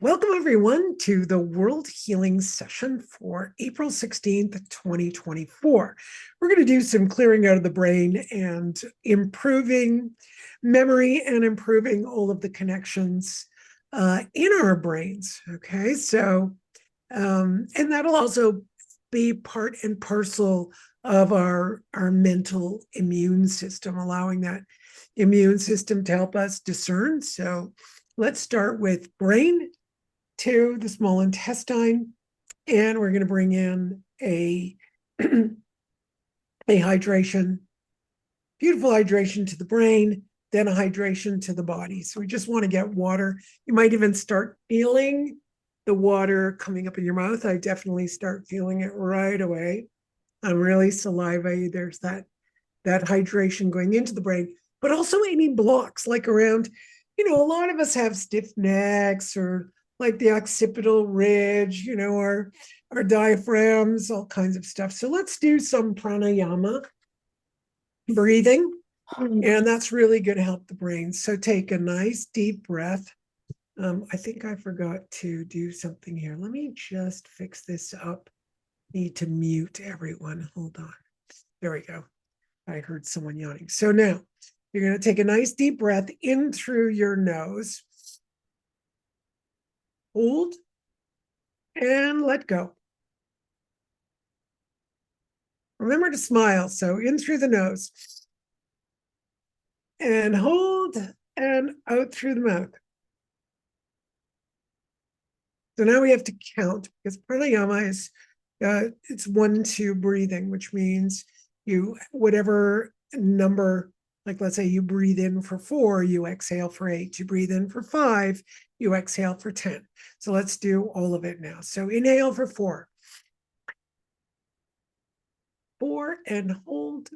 Welcome, everyone, to the World Healing Session for April 16th, 2024. We're going to do some clearing out of the brain and improving memory and improving all of the connections in our brains. Okay, so, and that'll also be part and parcel of our mental immune system, allowing that immune system to help us discern. So let's start with brain to the small intestine, and we're going to bring in a hydration, beautiful hydration to the brain, then a hydration to the body. So we just want to get water. You might even start feeling the water coming up in your mouth. I definitely start feeling it right away. I'm really salivating. There's that hydration going into the brain, but also any blocks like around, a lot of us have stiff necks, or like the occipital ridge, our diaphragms, all kinds of stuff. So let's do some pranayama breathing, and that's really going to help the brain. So take a nice deep breath. I think I forgot to do something here. Let me just fix this up. Need to mute everyone. Hold on. There we go. I heard someone yawning. So now you're going to take a nice deep breath in through your nose. Hold and let go. Remember to smile. So in through the nose and hold and out through the mouth. So now we have to count, because pranayama is it's 1-2 breathing, which means whatever number, like let's say you breathe in for 4, you exhale for 8. You breathe in for 5, you exhale for 10. So let's do all of it now. So inhale for 4. 4 and hold,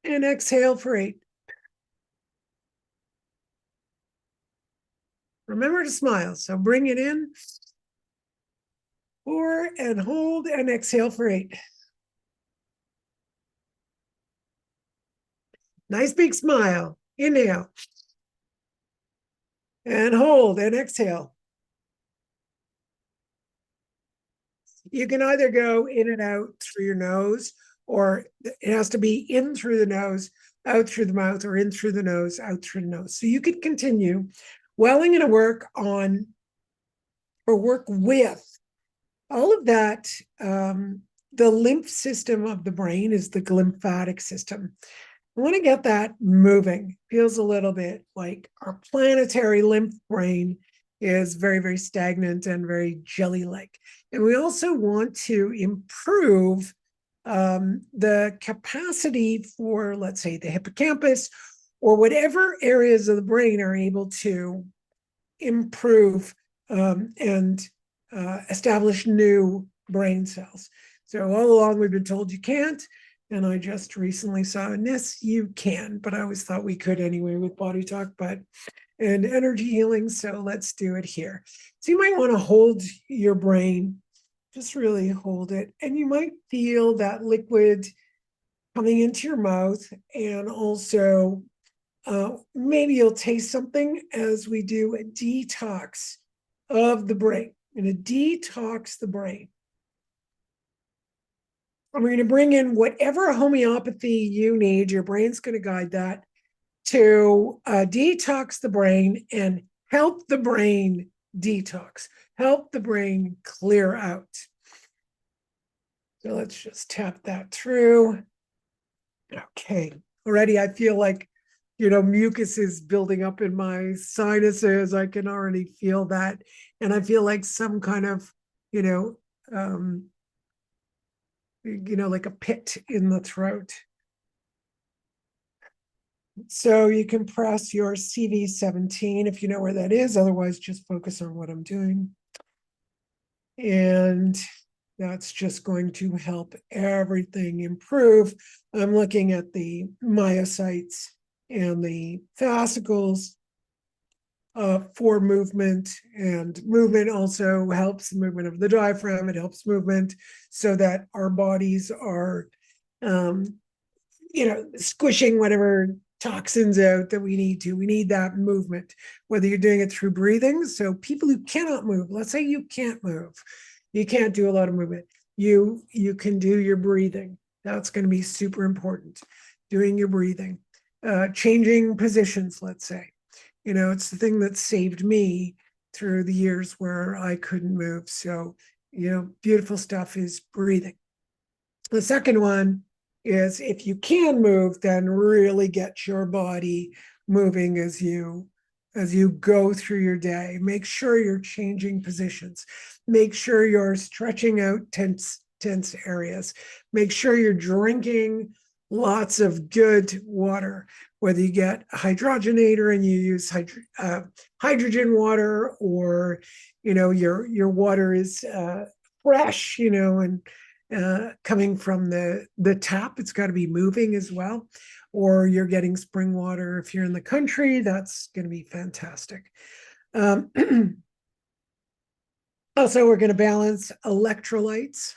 and exhale for 8. Remember to smile. So bring it in. 4 and hold and exhale for 8. Nice big smile. Inhale. And hold and exhale. You can either go in and out through your nose, or it has to be in through the nose, out through the mouth, or in through the nose, out through the nose. So you could continue. Well, I'm going to work on or work with all of that. The lymph system of the brain is the glymphatic system. I want to get that moving. Feels a little bit like our planetary lymph brain is very, very stagnant and very jelly-like. And we also want to improve the capacity for, let's say, the hippocampus, or whatever areas of the brain are able to improve and establish new brain cells. So all along we've been told you can't, and I just recently saw in this you can, but I always thought we could anyway with Body Talk, and energy healing. So let's do it here. So you might want to hold your brain, just really hold it, and you might feel that liquid coming into your mouth, and also maybe you'll taste something as we do a detox of the brain. I'm going to detox the brain. I'm going to bring in whatever homeopathy you need. Your brain's going to guide that to detox the brain and help the brain detox, help the brain clear out. So let's just tap that through. Okay. Already I feel like, mucus is building up in my sinuses. I can already feel that. And I feel like some kind of, like a pit in the throat. So you can press your CV17 if you know where that is. Otherwise, just focus on what I'm doing. And that's just going to help everything improve. I'm looking at the myocytes and the fascicles for movement, and movement also helps the movement of the diaphragm. It helps movement so that our bodies are, squishing whatever toxins out that we need to. We need that movement, whether you're doing it through breathing. So people who cannot move, let's say you can't move, you can't do a lot of movement. You can do your breathing. That's going to be super important. Doing your breathing, changing positions, let's say. It's the thing that saved me through the years where I couldn't move. So, beautiful stuff is breathing. The second one is if you can move, then really get your body moving as you go through your day. Make sure you're changing positions. Make sure you're stretching out tense areas. Make sure you're drinking lots of good water, whether you get a hydrogenator and you use hydrogen water, or your water is fresh, and coming from the tap. It's got to be moving as well, or you're getting spring water. If you're in the country, that's going to be fantastic. Also, we're going to balance electrolytes.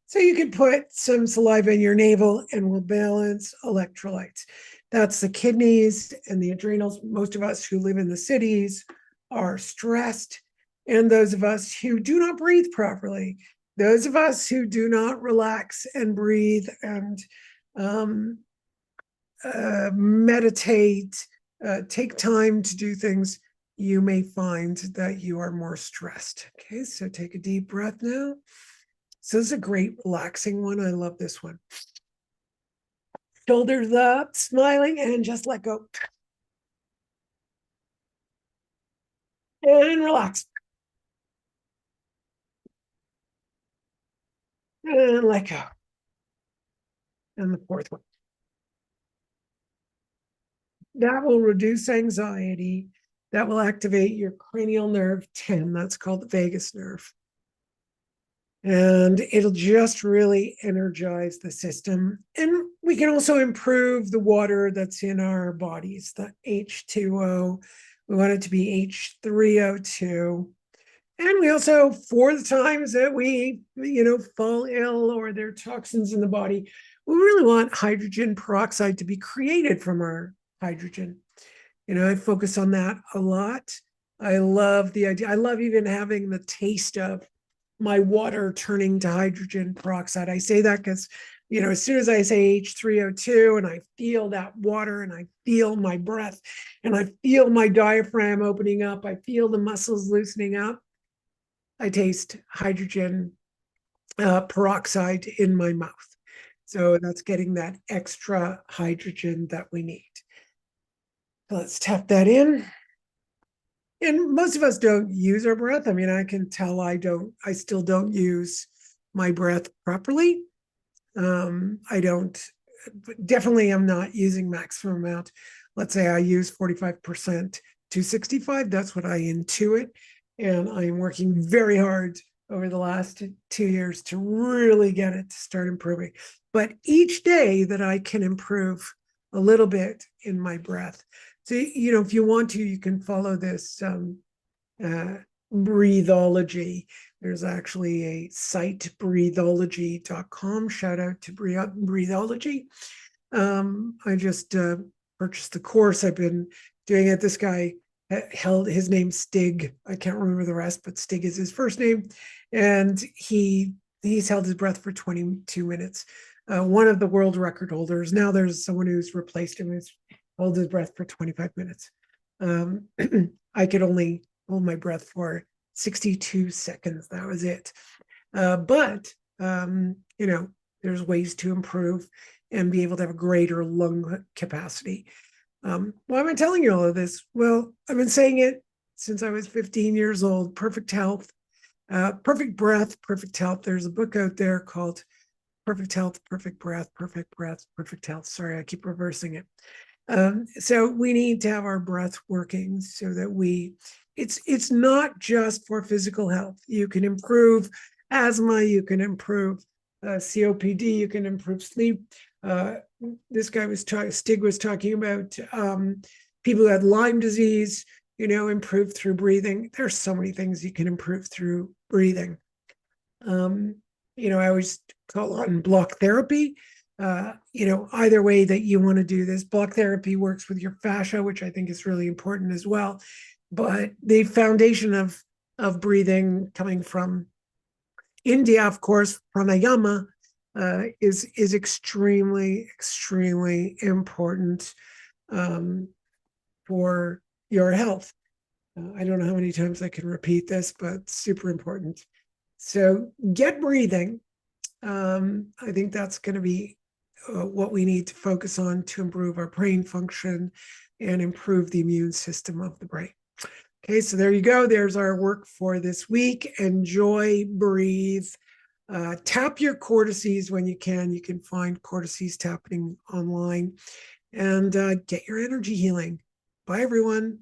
So you can put some saliva in your navel and we'll balance electrolytes. That's the kidneys and the adrenals. Most of us who live in the cities are stressed. And those of us who do not breathe properly, those of us who do not relax and breathe and meditate, take time to do things, you may find that you are more stressed. Okay, so take a deep breath now. So this is a great relaxing one. I love this one. Shoulders up, smiling, and just let go. And relax. And let go. And the fourth one. That will reduce anxiety. That will activate your cranial nerve 10. That's called the vagus nerve. And it'll just really energize the system. And we can also improve the water that's in our bodies, the H2O. We want it to be H3O2. And we also, for the times that we, fall ill or there are toxins in the body, we really want hydrogen peroxide to be created from our hydrogen. I focus on that a lot. I love the idea. I love even having the taste of my water turning to hydrogen peroxide. I say that because, as soon as I say H3O2 and I feel that water and I feel my breath and I feel my diaphragm opening up, I feel the muscles loosening up, I taste hydrogen peroxide in my mouth. So that's getting that extra hydrogen that we need. Let's tap that in. And most of us don't use our breath. I mean, I can tell I still don't use my breath properly. Definitely I'm not using maximum amount. Let's say I use 45% to 65. That's what I intuit. And I'm working very hard over the last 2 years to really get it to start improving. But each day that I can improve a little bit in my breath. So, if you want to, you can follow this breathology. There's actually a site, breathology.com. Shout out to breathology. I just purchased the course. I've been doing it. This guy his name Stig. I can't remember the rest, but Stig is his first name. And he's held his breath for 22 minutes. One of the world record holders. Now there's someone who's replaced him who's held his breath for 25 minutes. I could only hold my breath for 62 seconds. That was it. But there's ways to improve and be able to have a greater lung capacity. Why am I telling you all of this? Well, I've been saying it since I was 15 years old. Perfect health, perfect breath, perfect health. There's a book out there called Perfect Health, Perfect Breath, Perfect Health. Sorry, I keep reversing it. So we need to have our breath working so that it's not just for physical health. You can improve asthma, you can improve COPD, you can improve sleep. This guy Stig was talking about people who had Lyme disease, improve through breathing. There's so many things you can improve through breathing. I always call on block therapy. either way that you want to do this. Block therapy works with your fascia, which I think is really important as well. But the foundation of breathing coming from India, of course, pranayama is extremely important for your health. I don't know how many times I can repeat this, but super important. So get breathing. I think that's going to be what we need to focus on to improve our brain function and improve the immune system of the brain. Okay, so there you go. There's our work for this week. Enjoy, breathe, tap your cortices when you can. You can find cortices tapping online, and get your energy healing. Bye, everyone.